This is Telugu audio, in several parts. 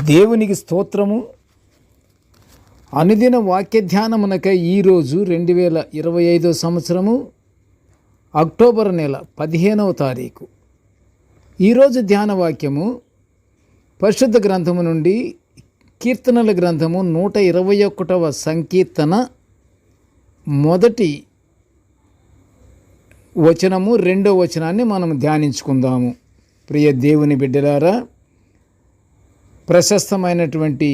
దేవునికి స్తోత్రము. అనుదిన వాక్య ధ్యానమునకై ఈరోజు 2025 సంవత్సరము అక్టోబర్ నెల 15వ తారీఖు. ఈరోజు ధ్యాన వాక్యము పరిశుద్ధ గ్రంథము నుండి కీర్తనల గ్రంథము 121వ సంకీర్తన మొదటి వచనము 2వ వచనాన్ని మనం ధ్యానించుకుందాము. ప్రియ దేవుని బిడ్డలారా, ప్రశస్తమైనటువంటి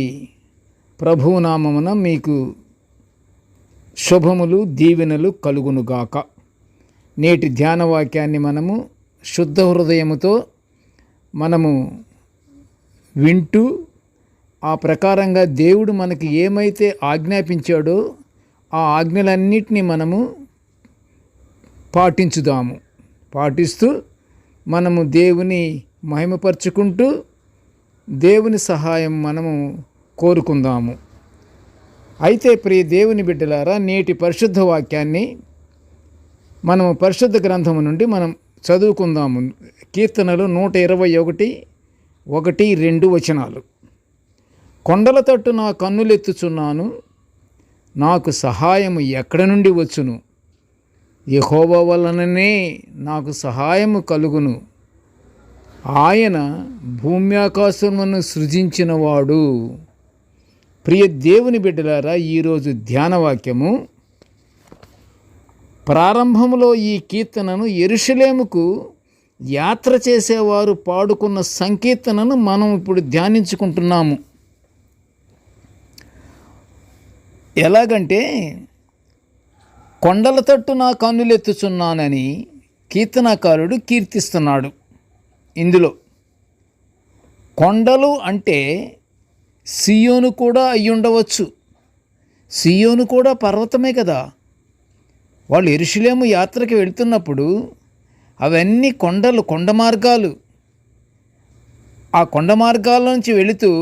ప్రభునామమున మీకు శుభములు దీవెనలు కలుగునుగాక. నేటి ధ్యాన వాక్యాన్ని మనము శుద్ధ హృదయముతో మనము వింటూ ఆ ప్రకారంగా దేవుడు మనకి ఏమైతే ఆజ్ఞాపించాడో ఆ ఆజ్ఞలన్నిటినీ మనము పాటిస్తూ మనము దేవుని మహిమపరుచుకుంటూ దేవుని సహాయం మనము కోరుకుందాము. అయితే ప్రియ దేవుని బిడ్డలారా, నేటి పరిశుద్ధ వాక్యాన్ని మనము పరిశుద్ధ గ్రంథము నుండి మనం చదువుకుందాము. కీర్తనలు 121, 1-2 వచనాలు. కొండల తట్టు నా కన్నులెత్తుచున్నాను, నాకు సహాయము ఎక్కడ నుండి వచ్చును? యెహోవా వలననే నాకు సహాయము కలుగును. ఆయన భూమ్యాకాశమును సృజించినవాడు. ప్రియ దేవుని బిడ్డలారా, ఈరోజు ధ్యానవాక్యము ప్రారంభంలో ఈ కీర్తనను యెరూషలేముకు యాత్ర చేసేవారు పాడుకున్న సంకీర్తనను మనం ఇప్పుడు ధ్యానించుకుంటున్నాము. ఎలాగంటే, కొండల తట్టు నా కన్నులెత్తుచున్నానని కీర్తనకారుడు కీర్తిస్తున్నాడు. ఇందులో కొండలు అంటే సియోను కూడా అయ్యుండవచ్చు. సియోను కూడా పర్వతమే కదా. వాళ్ళు యెరూషలేము యాత్రకి వెళ్తున్నప్పుడు అవన్నీ కొండలు, కొండ మార్గాలు. ఆ కొండ మార్గాల నుంచి వెళుతూ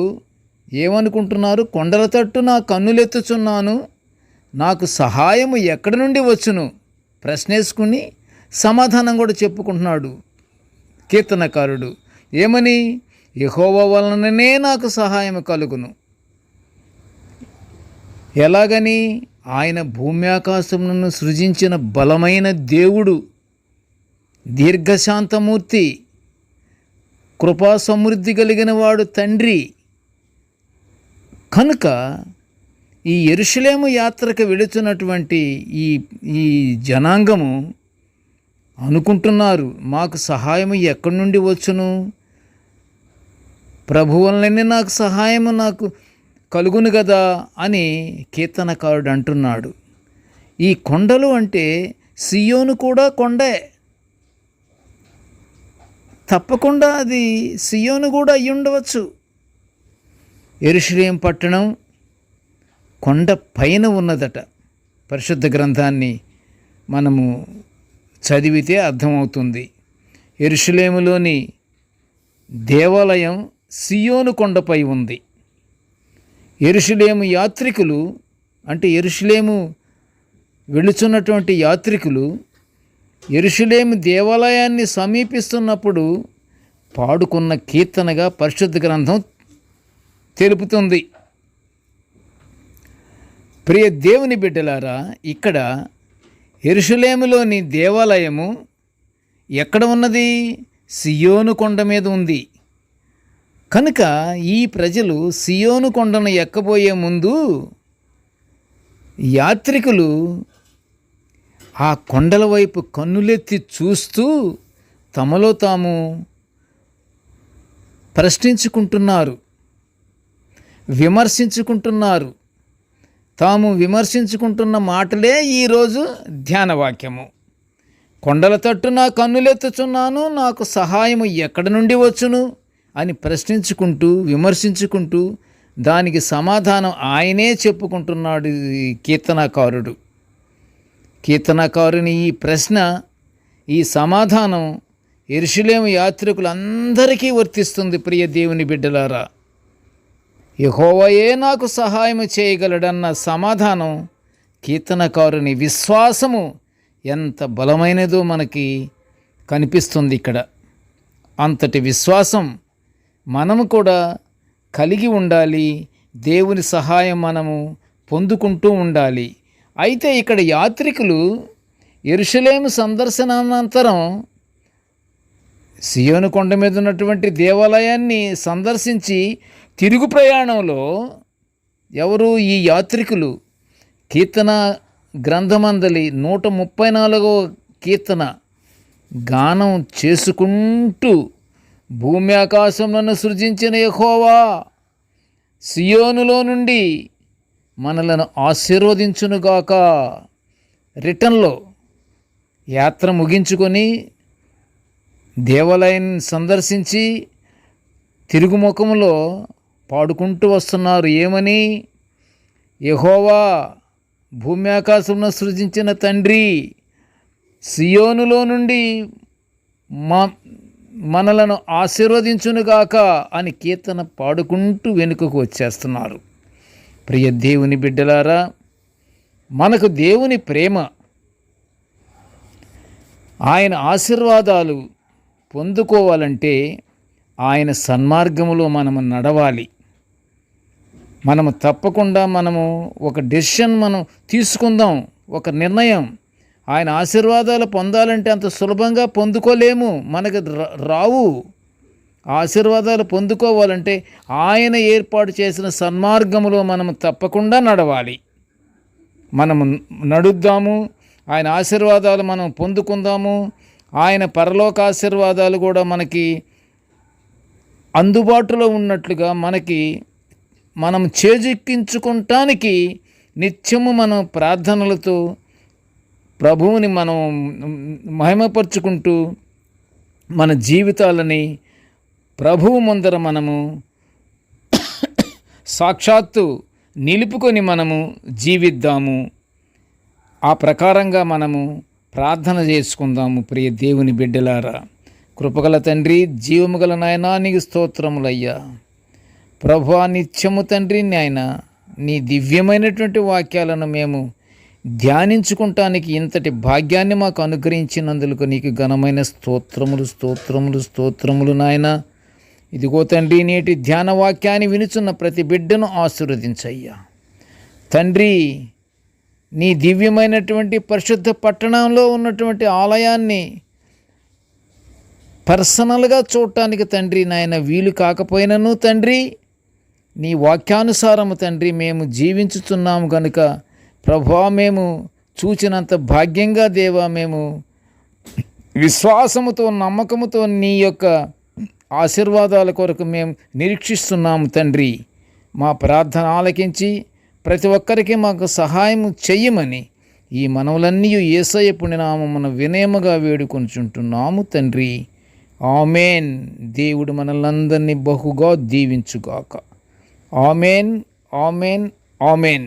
ఏమనుకుంటున్నారు? కొండల తట్టు నా కన్నులెత్తుచున్నాను, నాకు సహాయము ఎక్కడి నుండి వచ్చును? ప్రశ్నేసుకుని సమాధానం కూడా చెప్పుకుంటున్నాడు కీర్తనకారుడు. ఏమని? యెహోవా వలననే నాకు సహాయం కలుగును. ఎలాగని? ఆయన భూమ్యాకాశములను సృజించిన బలమైన దేవుడు, దీర్ఘశాంతమూర్తి, కృపా సమృద్ధి కలిగిన వాడు తండ్రి. కనుక ఈ యెరూషలేము యాత్రకు వెళుతున్నటువంటి ఈ జనాంగము అనుకుంటున్నారు, మాకు సహాయం ఎక్కడి నుండి వచ్చును? ప్రభు వలననే నాకు సహాయము నాకు కలుగును కదా అని కీర్తనకారుడు అంటున్నాడు. ఈ కొండలు అంటే సియోను కూడా కొండే. తప్పకుండా అది సియోను కూడా అయి ఉండవచ్చు. యెరూషలేము పట్టణం కొండ పైన ఉన్నదట. పరిశుద్ధ గ్రంథాన్ని మనము చదివితే అర్థమవుతుంది. యెరూషలేములోని దేవాలయం సియోను కొండపై ఉంది. యెరూషలేము యాత్రికులు అంటే యెరూషలేము వెళుచున్నటువంటి యాత్రికులు యెరూషలేము దేవాలయాన్ని సమీపిస్తున్నప్పుడు పాడుకున్న కీర్తనగా పరిశుద్ధ గ్రంథం తెలుపుతుంది. ప్రియ దేవుని బిడ్డలారా, ఇక్కడ యెరూషలేములోని దేవాలయము ఎక్కడ ఉన్నది? సియోను కొండ మీద ఉంది. కనుక ఈ ప్రజలు సియోను కొండను ఎక్కబోయే ముందు యాత్రికులు ఆ కొండల వైపు కన్నులెత్తి చూస్తూ తమలో తాము ప్రశ్నించుకుంటున్నారు, విమర్శించుకుంటున్నారు. తాము విమర్శించుకుంటున్న మాటలే ఈరోజు ధ్యానవాక్యము. కొండల తట్టు నా కన్నులెత్తుచున్నాను, నాకు సహాయము ఎక్కడి నుండి వచ్చును అని ప్రశ్నించుకుంటూ, విమర్శించుకుంటూ దానికి సమాధానం ఆయనే చెప్పుకుంటున్నాడు ఈ కీర్తనకారుడు. కీర్తనకారుని ఈ ప్రశ్న, ఈ సమాధానం యెరూషలేము యాత్రికులందరికీ వర్తిస్తుంది. ప్రియ దేవుని బిడ్డలారా, యెహోవాయే నాకు సహాయం చేయగలడన్న సమాధానం కీర్తనకారుని విశ్వాసము ఎంత బలమైనదో మనకి కనిపిస్తుంది ఇక్కడ. అంతటి విశ్వాసం మనము కూడా కలిగి ఉండాలి. దేవుని సహాయం మనము పొందుకుంటూ ఉండాలి. అయితే ఇక్కడ యాత్రికులు యెరూషలేము సందర్శనానంతరం సియోను కొండ మీద ఉన్నటువంటి దేవాలయాన్ని సందర్శించి తిరుగు ప్రయాణంలో ఎవరు ఈ యాత్రికులు కీర్తన గ్రంథమందలి 134వ కీర్తన గానం చేసుకుంటూ భూమి ఆకాశములను సృజించిన యెహోవా సియోనులో నుండి మనలను ఆశీర్వదించునుగాక. రిటర్న్లో యాత్ర ముగించుకొని దేవాలయం సందర్శించి తిరుగుముఖంలో పాడుకుంటూ వస్తున్నారు. ఏమని? యెహోవా భూమి ఆకాశమును సృజించిన తండ్రి సియోనులో నుండి మనలను ఆశీర్వదించునుగాక అని కీర్తన పాడుకుంటూ వెనుకకు వచ్చేస్తున్నారు. ప్రియ దేవుని బిడ్డలారా, మనకు దేవుని ప్రేమ, ఆయన ఆశీర్వాదాలు పొందుకోవాలంటే ఆయన సన్మార్గములో మనము నడవాలి. మనము తప్పకుండా ఒక డెసిషన్ మనం తీసుకుందాం, ఒక నిర్ణయం. ఆయన ఆశీర్వాదాలు పొందాలంటే అంత సులభంగా పొందుకోలేము, మనకు రావు. ఆశీర్వాదాలు పొందుకోవాలంటే ఆయన ఏర్పాటు చేసిన సన్మార్గములో మనము తప్పకుండా నడవాలి. మనము నడుద్దాము, ఆయన ఆశీర్వాదాలు మనం పొందుకుందాము. ఆయన పరలోక ఆశీర్వాదాలు కూడా మనకి అందుబాటులో ఉన్నట్లుగా మనం చేజిక్కించుకుంటానికి నిత్యము మనం ప్రార్థనలతో ప్రభువుని మనం మహిమపరుచుకుంటూ మన జీవితాలని ప్రభువు ముందర మనము సాక్షాత్తు నిలుపుకొని మనము జీవిద్దాము. ఆ ప్రకారంగా మనము ప్రార్థన చేసుకుందాము. ప్రియ దేవుని బిడ్డలారా, కృపగల తండ్రి, జీవము గల నాయనా, నీకు స్తోత్రములయ్యా. ప్రభువా, నిత్యము తండ్రి నాయన, నీ దివ్యమైనటువంటి వాక్యాలను మేము ధ్యానించుకుంటానికి ఇంతటి భాగ్యాన్ని మాకు అనుగ్రహించినందుకు నీకు ఘనమైన స్తోత్రములు స్తోత్రములు స్తోత్రములు నాయన. ఇదిగో తండ్రి, నేటి ధ్యాన వాక్యాన్ని వినుచున్న ప్రతి బిడ్డను ఆశీర్వదించయ్యా. తండ్రి, నీ దివ్యమైనటువంటి పరిశుద్ధ పట్టణంలో ఉన్నటువంటి ఆలయాన్ని పర్సనల్గా చూడటానికి తండ్రి నాయన వీలు కాకపోయినను తండ్రి, నీ వాక్యానుసారము తండ్రి మేము జీవించుతున్నాము కనుక ప్రభువా, మేము చూచినంత భాగ్యంగా దేవా, మేము విశ్వాసముతో నమ్మకముతో నీ యొక్క ఆశీర్వాదాల కొరకు మేము నిరీక్షిస్తున్నాము తండ్రి. మా ప్రార్థన ఆలకించి ప్రతి ఒక్కరికి మాకు సహాయం చెయ్యమని ఈ మనవులన్నీ యేసయ్య పుణ్యనామమున వినయముగా వేడుకొనుచుంటున్నాము తండ్రి. ఆమేన్. దేవుడు మనల్నందరినీ బహుగా దీవించుగాక. ఆమేన్, ఆమేన్, ఆమేన్.